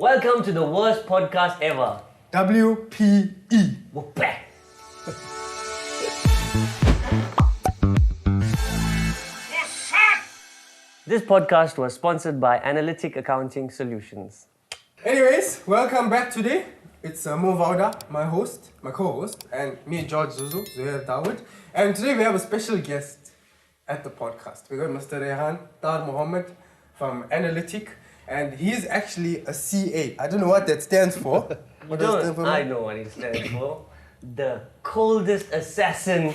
Welcome to the worst podcast ever. WPE. We're back. This podcast was sponsored by Analytic Accounting Solutions. Anyways, welcome back today. It's Vawda, my co-host, and me, George ZuZu, Zuhair, Dawood. And today we have a special guest at the podcast. We got Mr. Rehan Tar Mohammed from Analytic, and he's actually a CA. I don't know what that stands for. What does it stand for? I know what it stands for. The coldest assassin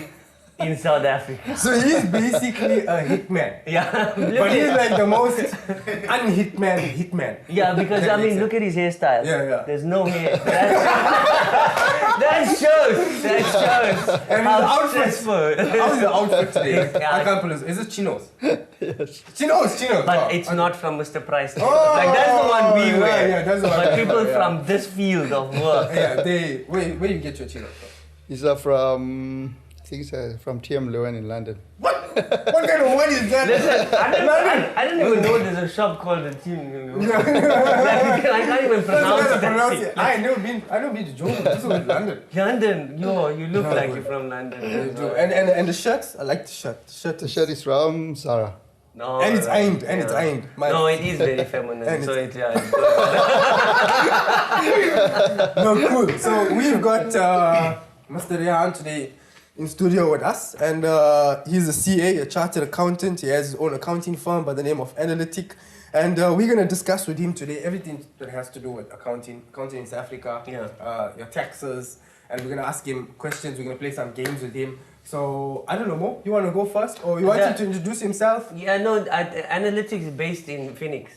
in South Africa. So he's basically a hitman. Yeah. But he's like the most hitman. Yeah, because I mean, look at his hairstyle. Yeah. There's no hair. That shows. And his outfit. Stressful. How's the outfit today? Yeah. I can't pronounce. Is it chinos? Yes. Chinos. But it's not from Mr. Price. Like that's the one we wear. Yeah, that's the one. But people from this field of work. Yeah, where you get your chinos from? These are from, I think it's from TM Lewin in London. What kind of word is that? Listen, I don't even know there's a shop called the Team. I can't even pronounce it. I never been to Joburg. This is London. London, you look like you're from London. And the shirts, I like the shirt. The shirt is from Zara. No, And it's right. aimed. No, it is very feminine. And So it's No, cool. So we've got Mr. Rehan today in studio with us, and he's a CA, a chartered accountant. He has his own accounting firm by the name of Analytic, and we're gonna discuss with him today everything that has to do with accounting in South Africa, your taxes, and we're gonna ask him questions. We're gonna play some games with him. So I don't know, Mo, you wanna go first, or you want him to introduce himself? Yeah, no, Analytics is based in Phoenix.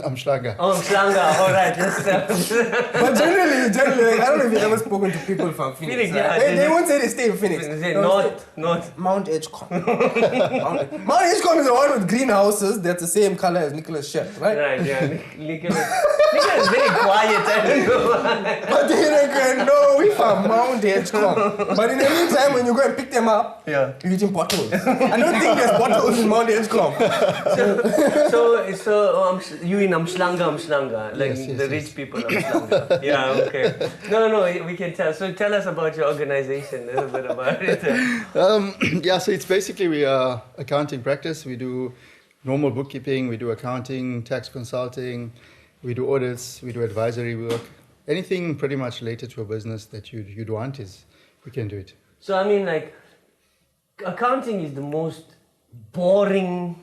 I'm Schlager. Oh, Slanga, alright. But generally, like, I don't know if you've ever spoken to people from Phoenix. Phoenix, yeah, they won't say they stay in Phoenix. North. Mount Edgecombe. Mount Edgecombe is the one with greenhouses that's the same color as Nicholas' shirt, right? Right, yeah. Nicholas is very quiet. I don't know. But they reckon, no, we from Mount Edgecombe. But in the meantime, when you go and pick them up, you're hitting potholes. I don't think there's potholes in Mount Edgecombe. So you in Amshlanga, like Yes, the rich people of Amshlanga. Yeah, okay. No, we can tell. So tell us about your organization, a little bit about it. So it's basically we are accounting practice. We do normal bookkeeping, we do accounting, tax consulting, we do audits, we do advisory work. Anything pretty much related to a business that you'd want we can do it. So I mean, like, accounting is the most boring,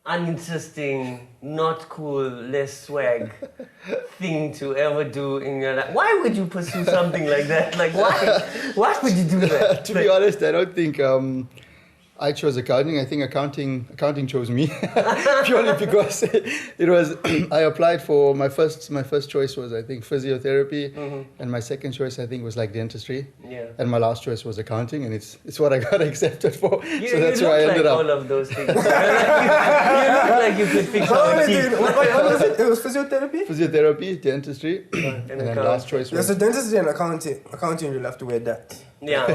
uninteresting, not cool, less swag thing to ever do in your life. Why would you pursue something like that? Like, why would you do that? To be honest, I don't think I chose accounting. I think accounting chose me purely because it was. I applied for my first choice was I think physiotherapy, and my second choice I think was like dentistry, and my last choice was accounting, and it's what I got accepted for. So that's where I ended up. All of those things. You look like you could fix our teeth. What was it? It was physiotherapy? Physiotherapy, dentistry, and then last choice was. So dentistry and accounting, you'll have to wear that. Yeah.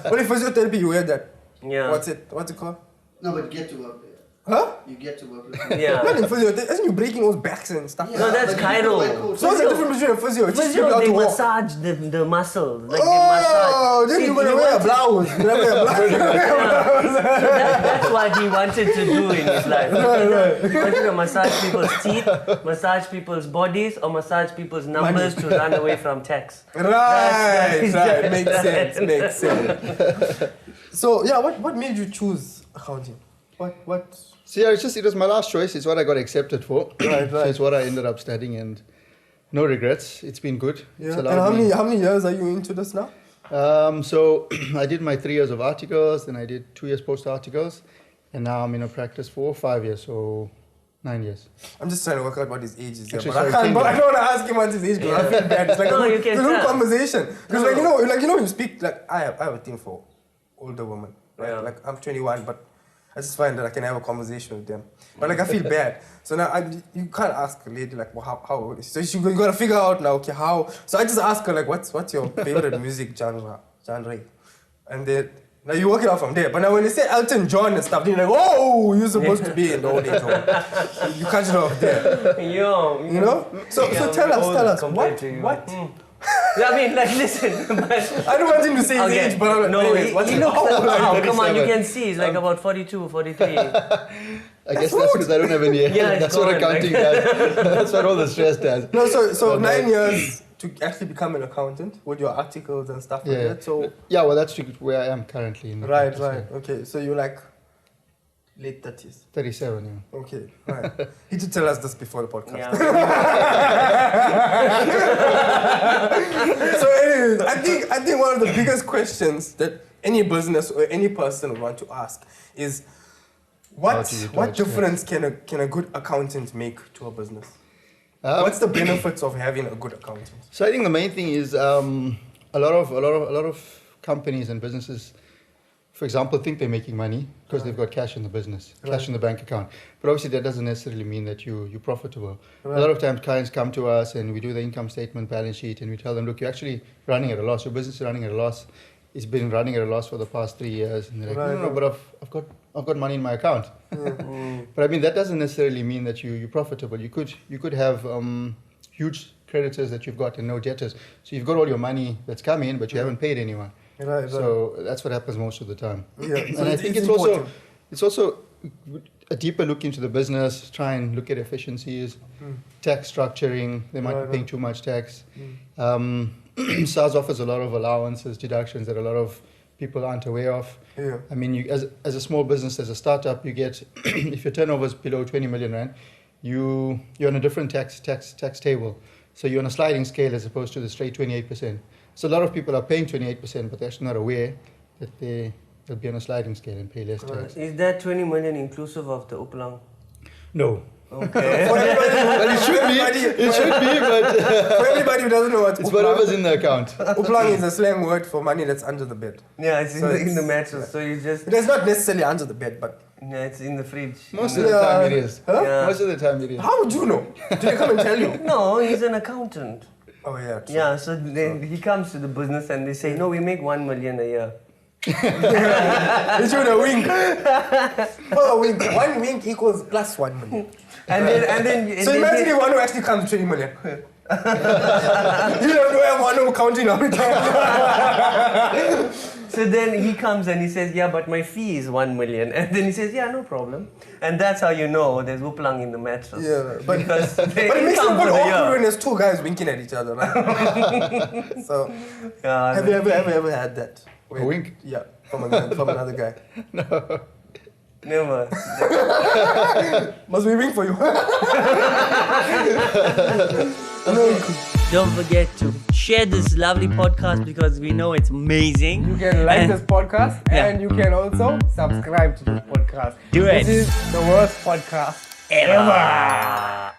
Only physiotherapy, you wear that. Yeah. What's it called? No, but you get to work there. Huh? You get to work with Yeah. Not in physio. Isn't you breaking those backs and stuff? No, that's chiro. So what's the difference between a physio? It's just Physio, how they to walk. massage the muscles. Like Oh, they massage. then See, you're gonna he wear a wanted- blouse. You're gonna wear a blouse. That's what he wanted to do in his life. He wanted to massage people's teeth, massage people's bodies, or massage people's numbers to run away from tax. Right. That's Makes sense. So yeah, what made you choose accounting? What? So yeah, it was my last choice. It's what I got accepted for. Right. So it's what I ended up studying, and no regrets. It's been good. Yeah. It's And allowed how many years are you into this now? So I did my 3 years of articles, then I did 2 years post articles, and now I'm in a practice for 5 years, so 9 years. I'm just trying to work out what his age is. Actually, But I sorry, can't. But I don't want to ask him what his age because I feel bad. It's like No, a you can good tell. conversation. Because like you know, you speak like I have a thing for older women. Right? Yeah. Like I'm 21, but I just find that I can have a conversation with them. But like I feel bad. So now you can't ask a lady like, well, how old is she? So you gotta figure out now, okay, how. So I just ask her like, what's your favorite music genre? And then Like you work it out from there. But now when they say Elton John and stuff, then you're like, oh, you're supposed to be in the old age home. You catch it off there. Yo, You know? So tell us, compared to you. what? I mean, like, listen. But, I don't want him to say his okay. age, but I'm like, No, anyways, what's he it? looks like, wow, come on, you 37. can see, he's like about 42, 43. I guess that's because I don't have any. Yeah, it's that's what gone, accounting like- does. That's what all the stress does. No, so But 9 years to actually become an accountant with your articles and stuff like Yeah. that. So Yeah, well, that's where I am currently. In the right. practice, Okay, so you're like late 30s. yeah. 37, yeah. Okay, right. He did tell us this before the podcast. Yeah. So anyways, I think one of the biggest questions that any business or any person would want to ask is How do you what judge, difference can a good accountant make to a business? Um, What's the benefits of having a good accountant? So I think the main thing is a lot of companies and businesses, for example, think they're making money because they've got cash in the business, cash in the bank account. But obviously that doesn't necessarily mean that you're profitable. Right. A lot of times clients come to us and we do the income statement, balance sheet, and we tell them, look, you're actually running at a loss. Your business is running at a loss. It's been running at a loss for the past 3 years. And they're like, Right. no, but I've got money in my account. But I mean, that doesn't necessarily mean that you're profitable. You could have huge creditors that you've got and no debtors. So you've got all your money that's come in, but you haven't paid anyone. Right. So that's what happens most of the time. Yeah. So And I think it's also a deeper look into the business, try and look at efficiencies, tax structuring. They might Right, be paying too much tax. SARS offers a lot of allowances, deductions that a lot of people aren't aware of. Yeah. I mean, you, as a small business, as a startup, you get, if your turnover is below 20 million rand, you're on a different tax table. So you're on a sliding scale as opposed to the straight 28%. So a lot of people are paying 28%, but they're actually not aware that they'll be on a sliding scale and pay less tax. Is that 20 million inclusive of the Uplang? No. Okay. For everybody, Well, it should be. It should be, but for everybody who doesn't know what it's whatever's in the account. Uplang is a slang word for money that's under the bed. Yeah, it's So in the it's- mattress, so you just... It's not necessarily under the bed, but Yeah, it's in the fridge. Most In of the- the time it is. Huh? Yeah. Most of the time it is. how would you know? Did they come and tell you? No, he's an accountant. Oh yeah. True. Yeah, so then he comes to the business and they say, no, we make 1 million a year. They showed a wink. Oh, a wink. 1 wink equals plus 1 million. And then So imagine the one who actually comes to 20 million. You don't have one who counting all the time. So then he comes and he says, yeah, but my fee is 1 million. And then he says, yeah, no problem. And that's how you know there's Uplang in the mattress. Yeah, but Because but it makes it income a bit for the awkward year. when there's two guys winking at each other. Right? So Yeah, have you ever had that? A wink? Yeah, from another guy. never. Must we wink for you? Don't forget to share this lovely podcast because we know it's amazing. You can like And- this podcast Yeah. and you can also subscribe to this podcast. Do it. This is the worst podcast Ever.